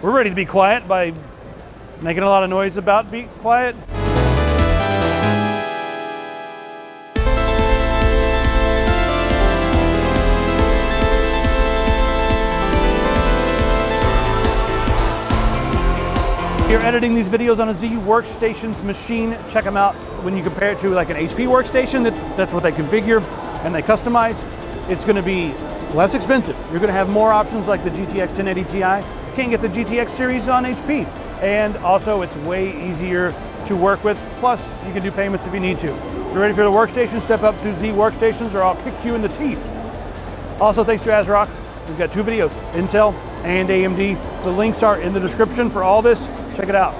we're ready to be quiet by making a lot of noise about be quiet. If you're editing these videos on a Z Workstation's machine, check them out. When you compare it to like an HP workstation, that's what they configure and they customize. It's going to be less expensive. You're going to have more options like the GTX 1080 Ti. You can't get the GTX series on HP. And also it's way easier to work with. Plus you can do payments if you need to. If you're ready for the workstation, step up to Z Workstations or I'll kick you in the teeth. Also thanks to ASRock, we've got 2 videos, Intel and AMD. The links are in the description for all this. Check it out.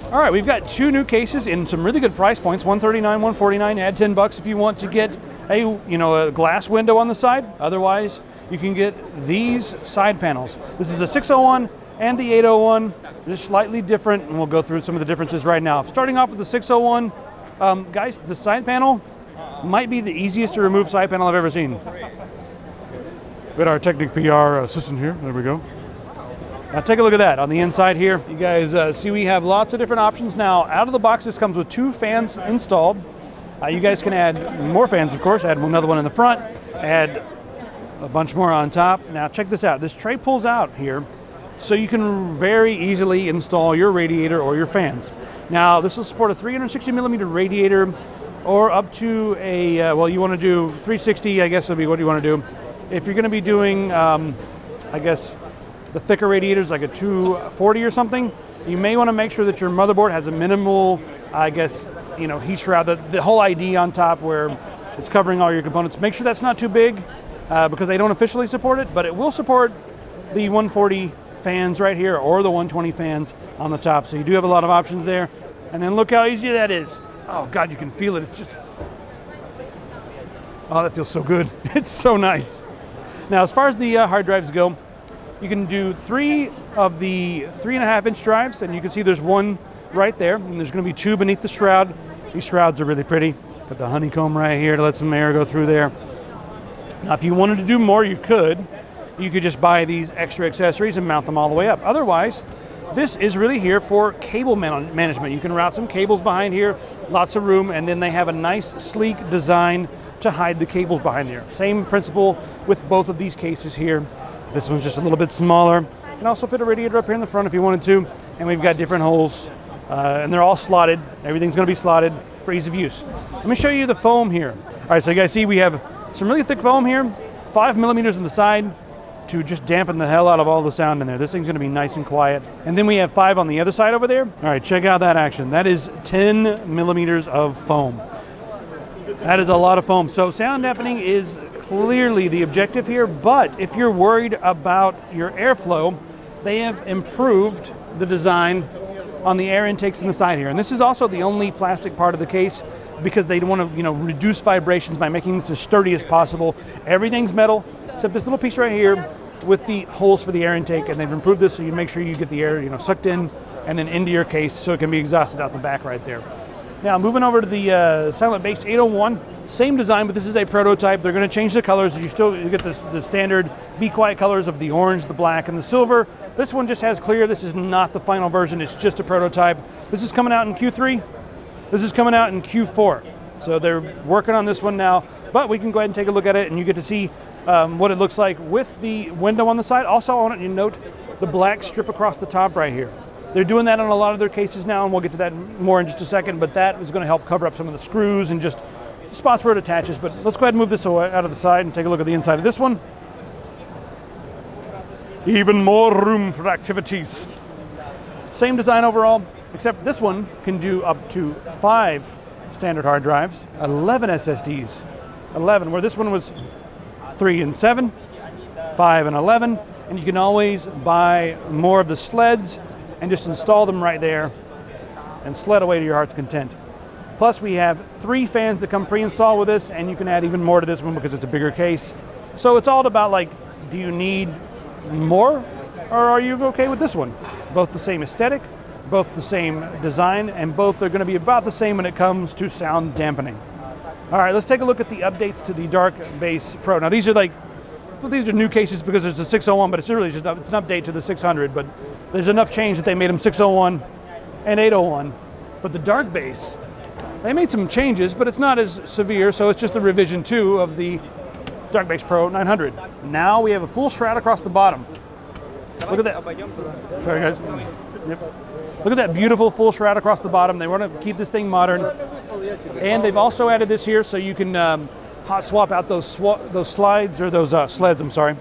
All right, we've got 2 new cases in some really good price points, $139, $149. Add $10 if you want to get a glass window on the side. Otherwise, you can get these side panels. This is the 601 and the 801. They're slightly different, and we'll go through some of the differences right now. Starting off with the 601, guys, the side panel might be the easiest to remove side panel I've ever seen. Got our Technic PR assistant here. There we go. Now take a look at that on the inside here. You guys see we have lots of different options. Now out of the box, this comes with 2 fans installed. You guys can add more fans, of course. Add another one in the front, add a bunch more on top. Now check this out. This tray pulls out here, so you can very easily install your radiator or your fans. Now this will support a 360 millimeter radiator or up to a, well, you want to do 360, I guess would be what you want to do. If you're going to be doing, I guess, the thicker radiators like a 240 or something, you may want to make sure that your motherboard has a minimal, I guess, heat shroud, the whole ID on top where it's covering all your components. Make sure that's not too big because they don't officially support it, but it will support the 140 fans right here or the 120 fans on the top. So you do have a lot of options there. And then look how easy that is. Oh God, you can feel it. It's just, oh, that feels so good. It's so nice. Now, as far as the hard drives go, you can do 3 of the 3.5-inch drives, and you can see there's 1 right there, and there's going to be 2 beneath the shroud. These shrouds are really pretty. Got the honeycomb right here to let some air go through there. Now, if you wanted to do more, you could. You could just buy these extra accessories and mount them all the way up. Otherwise, this is really here for cable management. You can route some cables behind here, lots of room, and then they have a nice, sleek design to hide the cables behind there. Same principle with both of these cases here. This one's just a little bit smaller. You can also fit a radiator up here in the front if you wanted to. And we've got different holes, and they're all slotted. Everything's going to be slotted for ease of use. Let me show you the foam here. All right, so you guys see we have some really thick foam here, 5 millimeters on the side to just dampen the hell out of all the sound in there. This thing's going to be nice and quiet. And then we have 5 on the other side over there. All right, check out that action. That is 10 millimeters of foam. That is a lot of foam. So sound dampening is clearly the objective here, but if you're worried about your airflow, they have improved the design on the air intakes in the side here. And this is also the only plastic part of the case because they want to, reduce vibrations by making this as sturdy as possible. Everything's metal, except this little piece right here with the holes for the air intake, and they've improved this so you make sure you get the air, sucked in and then into your case so it can be exhausted out the back right there. Now moving over to the Silent Base 801, same design, but this is a prototype. They're going to change the colors. You get the standard Be Quiet colors of the orange, the black, and the silver. This one just has clear. This is not the final version. It's just a prototype. This is coming out in Q3. This is coming out in Q4. So they're working on this one now, but we can go ahead and take a look at it, and you get to see what it looks like with the window on the side. Also, I want you to note the black strip across the top right here. They're doing that on a lot of their cases now, and we'll get to that more in just a second, but that is going to help cover up some of the screws and just spots where it attaches. But let's go ahead and move this out of the side and take a look at the inside of this one. Even more room for activities. Same design overall, except this one can do up to 5 standard hard drives, 11 SSDs, 11, where this one was 3 and 7, 5 and 11, and you can always buy more of the sleds and just install them right there and sled away to your heart's content. Plus we have 3 fans that come pre-installed with this, and you can add even more to this one because it's a bigger case. So it's all about, like, do you need more or are you okay with this one? Both the same aesthetic, both the same design, and both are going to be about the same when it comes to sound dampening. All right, let's take a look at the updates to the Dark Base Pro. Now these are like put these are new cases because it's a 601, but it's really just it's an update to the 600. But there's enough change that they made them 601 and 801. But the dark base, they made some changes, but it's not as severe. So it's just the revision 2 of the Dark Base Pro 900. Now we have a full shroud across the bottom. Look at that. Sorry guys. Yep. Look at that beautiful full shroud across the bottom. They want to keep this thing modern. And they've also added this here so you can hot swap out those slides, or those sleds, I'm sorry.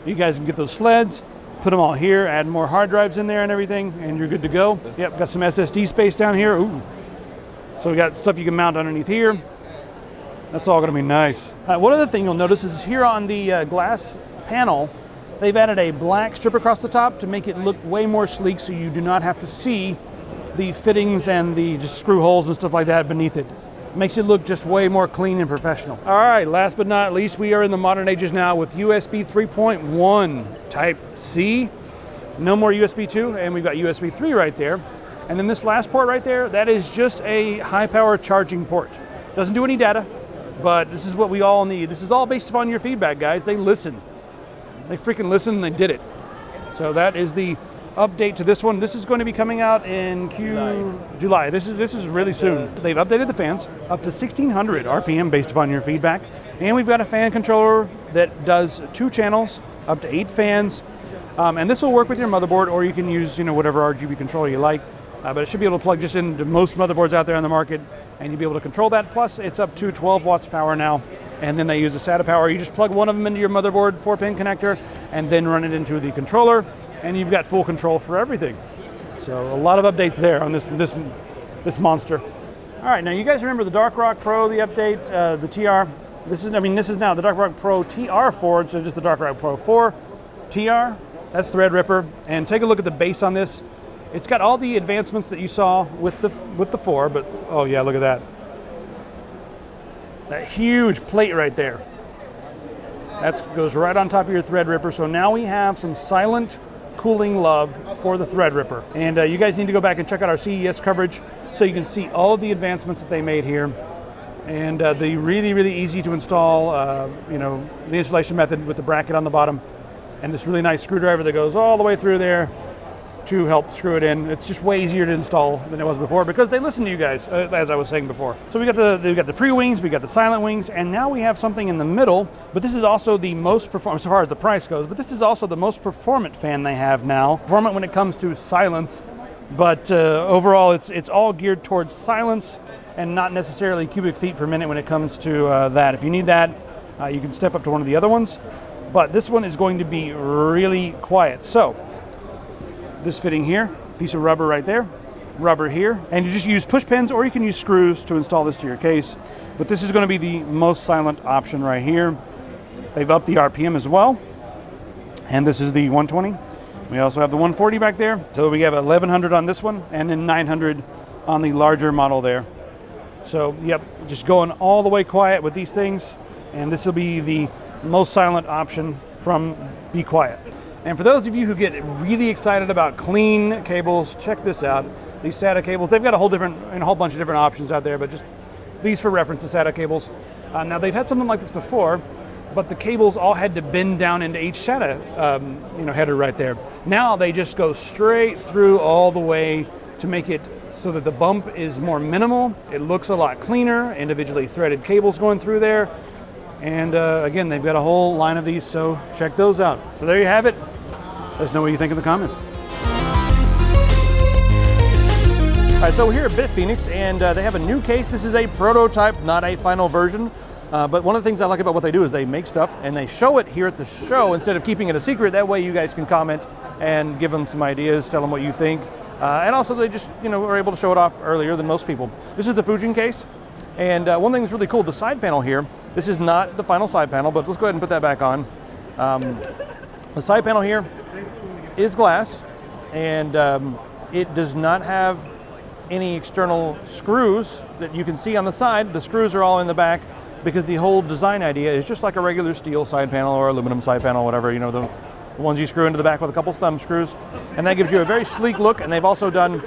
You guys can get those sleds, put them all here, add more hard drives in there and everything, and you're good to go. Yep, got some SSD space down here. Ooh. So we got stuff you can mount underneath here. That's all gonna be nice. One other thing you'll notice is here on the glass panel, they've added a black strip across the top to make it look way more sleek, so you do not have to see the fittings and the just screw holes and stuff like that beneath it. Makes it look just way more clean and professional. All right, last but not least, we are in the modern ages now with USB 3.1 Type C. No more USB 2, and we've got USB 3 right there. And then this last port right there, that is just a high power charging port. Doesn't do any data, but this is what we all need. This is all based upon your feedback, guys. They listen. They freaking listened and they did it. So that is the update to this one. This is going to be coming out in July. This is really soon. They've updated the fans up to 1600 RPM based upon your feedback. And we've got a fan controller that does 2 channels, up to 8 fans. And this will work with your motherboard, or you can use whatever RGB controller you like. But it should be able to plug just into most motherboards out there on the market, and you'll be able to control that. Plus, it's up to 12 watts power now. And then they use a SATA power. You just plug one of them into your motherboard 4-pin connector and then run it into the controller, and you've got full control for everything. So a lot of updates there on this monster. All right, now you guys remember the DarkRock Pro, the update, the TR. This is now the DarkRock Pro TR4 instead of just the DarkRock Pro 4 TR. That's Threadripper, and take a look at the base on this. It's got all the advancements that you saw with the 4, but oh yeah, look at that. That huge plate right there. That goes right on top of your Threadripper. So now we have some silent cooling love for the Threadripper. And you guys need to go back and check out our CES coverage so you can see all of the advancements that they made here. And the really, really easy to install, the installation method with the bracket on the bottom. And this really nice screwdriver that goes all the way through there to help screw it in. It's just way easier to install than it was before because they listen to you guys, as I was saying before. So we got the pre-wings, we got the silent wings, and now we have something in the middle, but this is also the most performant, so far as the price goes, but this is also the most performant fan they have now. Performant when it comes to silence, but overall it's all geared towards silence and not necessarily cubic feet per minute when it comes to that. If you need that, you can step up to one of the other ones, but this one is going to be really quiet. So this fitting here, piece of rubber right there, rubber here, and you just use push pins or you can use screws to install this to your case. But this is going to be the most silent option right here. They've upped the RPM as well, and this is the 120. We also have the 140 back there. So we have 1100 on this one and then 900 on the larger model there. So yep, just going all the way quiet with these things, and this will be the most silent option from Be Quiet. And for those of you who get really excited about clean cables, check this out. These SATA cables, they've got a whole bunch of different options out there, but just these for reference, the SATA cables. Now they've had something like this before, but the cables all had to bend down into each SATA header right there. Now they just go straight through all the way to make it so that the bump is more minimal. It looks a lot cleaner, individually threaded cables going through there. And again, they've got a whole line of these, so check those out. So there you have it. Let us know what you think in the comments. All right, so we're here at Bitfenix, and they have a new case. This is a prototype, not a final version. But one of the things I like about what they do is they make stuff and they show it here at the show instead of keeping it a secret. That way you guys can comment and give them some ideas, tell them what you think. And also they just, were able to show it off earlier than most people. This is the Fujin case. And one thing that's really cool, the side panel here, this is not the final side panel, but let's go ahead and put that back on. The side panel here is glass, and it does not have any external screws that you can see on the side. The screws are all in the back because the whole design idea is just like a regular steel side panel or aluminum side panel, whatever, the ones you screw into the back with a couple thumb screws. And that gives you a very sleek look, and they've also done,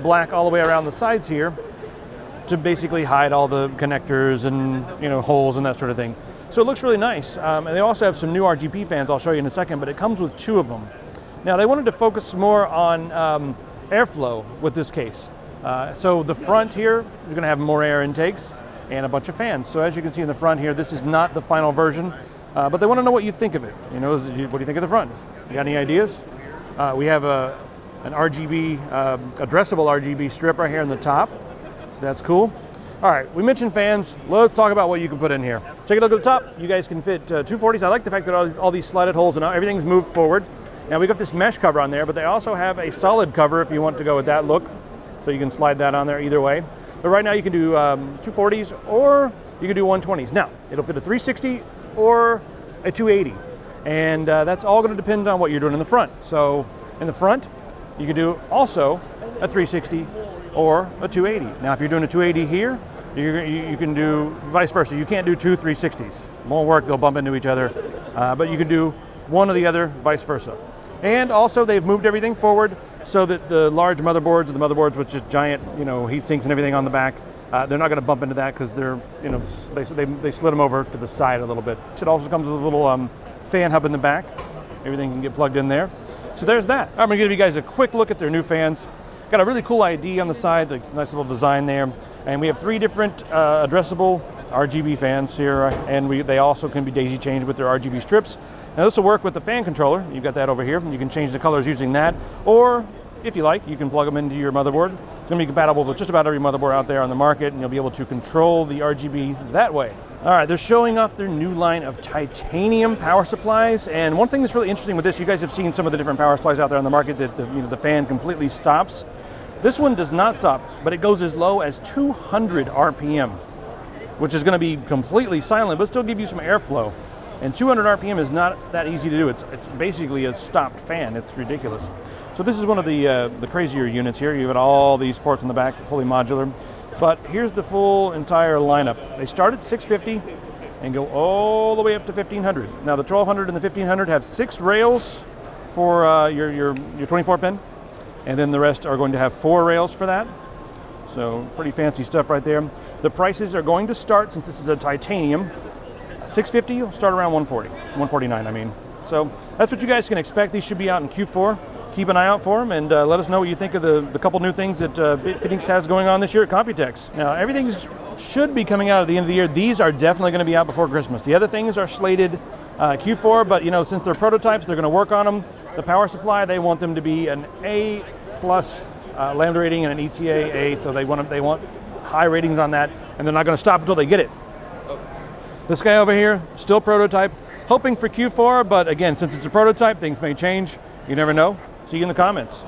black all the way around the sides here to basically hide all the connectors and, holes and that sort of thing. So it looks really nice. And they also have some new RGB fans I'll show you in a second, but it comes with 2 of them. Now they wanted to focus more on airflow with this case. So the front here is going to have more air intakes and a bunch of fans. So as you can see in the front here, this is not the final version, but they want to know what you think of it. You know, what do you think of the front? You got any ideas? We have an RGB, addressable RGB strip right here in the top. So that's cool. All right, we mentioned fans. Let's talk about what you can put in here. Take a look at the top. You guys can fit 240s. I like the fact that all these slotted holes and everything's moved forward. Now we got this mesh cover on there, but they also have a solid cover if you want to go with that look. So you can slide that on there either way. But right now you can do 240s or you can do 120s. Now, it'll fit a 360 or a 280. And that's all going to depend on what you're doing in the front. So in the front, you can do also a 360 or a 280. Now, if you're doing a 280 here, you can do vice versa. You can't do 2 360s. Won't work, they'll bump into each other. But you can do one or the other, vice versa. And also they've moved everything forward so that the large motherboards and the motherboards with just giant, heat sinks and everything on the back, they're not going to bump into that because they're, they slid them over to the side a little bit. It also comes with a little fan hub in the back. Everything can get plugged in there. So there's that. I'm going to give you guys a quick look at their new fans. Got a really cool ID on the side, a nice little design there. And we have 3 different addressable RGB fans here, and they also can be daisy chained with their RGB strips. Now this will work with the fan controller. You've got that over here. You can change the colors using that, or if you like, you can plug them into your motherboard. It's going to be compatible with just about every motherboard out there on the market, and you'll be able to control the RGB that way. All right, they're showing off their new line of titanium power supplies, and one thing that's really interesting with this, you guys have seen some of the different power supplies out there on the market that the fan completely stops. This one does not stop, but it goes as low as 200 RPM, which is going to be completely silent, but still give you some airflow. And 200 RPM is not that easy to do. It's basically a stopped fan. It's ridiculous. So this is one of the crazier units here. You've got all these ports in the back, fully modular. But here's the full entire lineup. They start at 650 and go all the way up to 1500. Now the 1200 and the 1500 have 6 rails for your 24 pin, and then the rest are going to have 4 rails for that. So pretty fancy stuff right there. The prices are going to start, since this is a titanium, 650 will start around 140, 149 I mean. So that's what you guys can expect. These should be out in Q4. Keep an eye out for them, and let us know what you think of the couple new things that Bitfenix has going on this year at Computex. Now everything should be coming out at the end of the year. These are definitely going to be out before Christmas. The other things are slated Q4, but since they're prototypes, they're going to work on them. The power supply, they want them to be an A+ Lambda rating and an ETA A, so they want high ratings on that, and they're not going to stop until they get it. This guy over here, still prototype, hoping for Q4, but again, since it's a prototype, things may change. You never know. See you in the comments.